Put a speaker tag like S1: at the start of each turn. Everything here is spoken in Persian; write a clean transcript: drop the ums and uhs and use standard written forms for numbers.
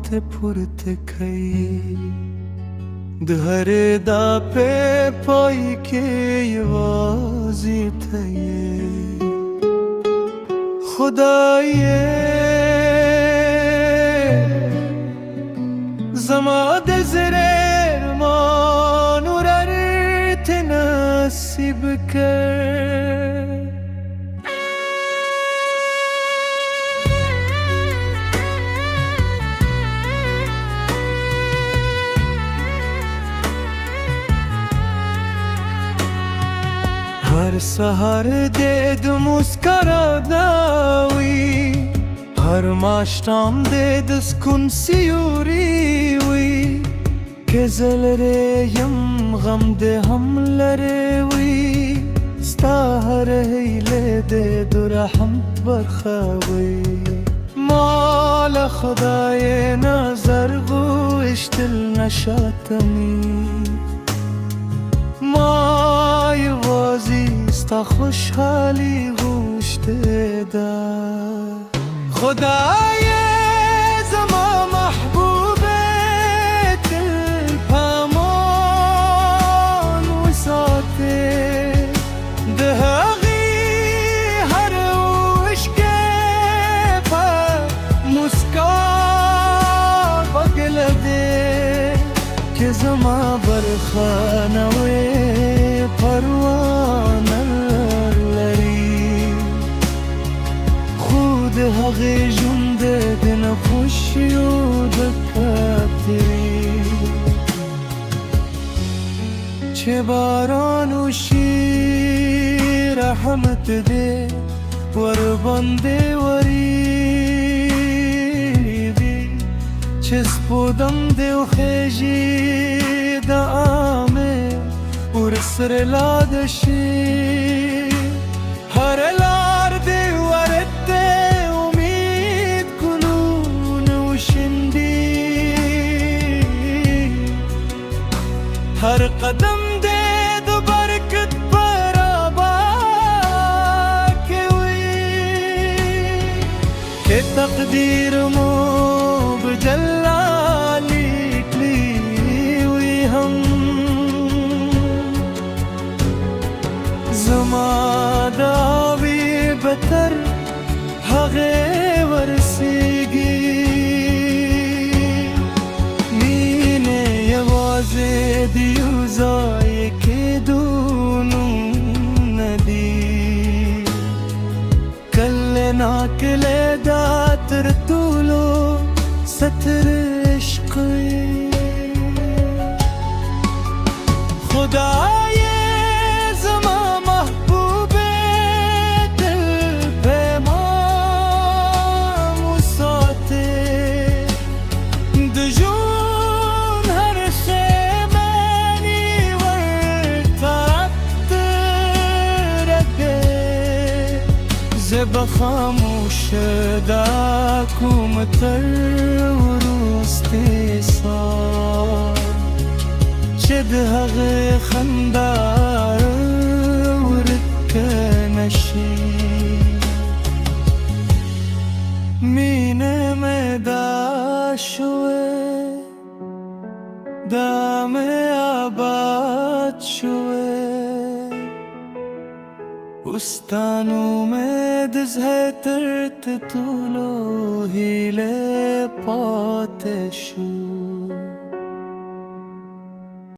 S1: te purte kai dhare da pe pai ke wazi thaye khudaye zama de zerer manur te nasib kar हर सहर दे दु मुस्करादावी हर माश्राम दे दस्कुन सियूरीवी केजल रे यम गम दे हम लरेवी स्ताहर हिले दे दुरहम बरखावी مال خدای نظر گوشتل نشاتنی مای وازی ستا خوشحالی گوشته دا خدای زما محبوبه دل پامان وساته دهغی هر وشکه پا مسکار بگلده که زما برخانوی پروان لری خود هغه جند دن خوشی و دکاتری چه باران و شیر رحمت ده ور بنده وریدی چه سپودم ده و خیجی دا آمه ورسر لادشی هر لار دی ورد امید کنون و شندی هر قدم دی دو برکت برابا کوی که تقدیر مو بجلالی کلیوی هم زما داوی بتر هغه ورسیگی مینه یوازې دیو ځای کې دونو ندی کله ناکله دا تر ټولو ستر عشق خدای بخاموش دا کوم تر ورستی سار چه ده هغه خندار ورک نشی مینه میں دا شوه دا میں آباد شوه بستانو میں دزه ترت طولو هیله پاته شو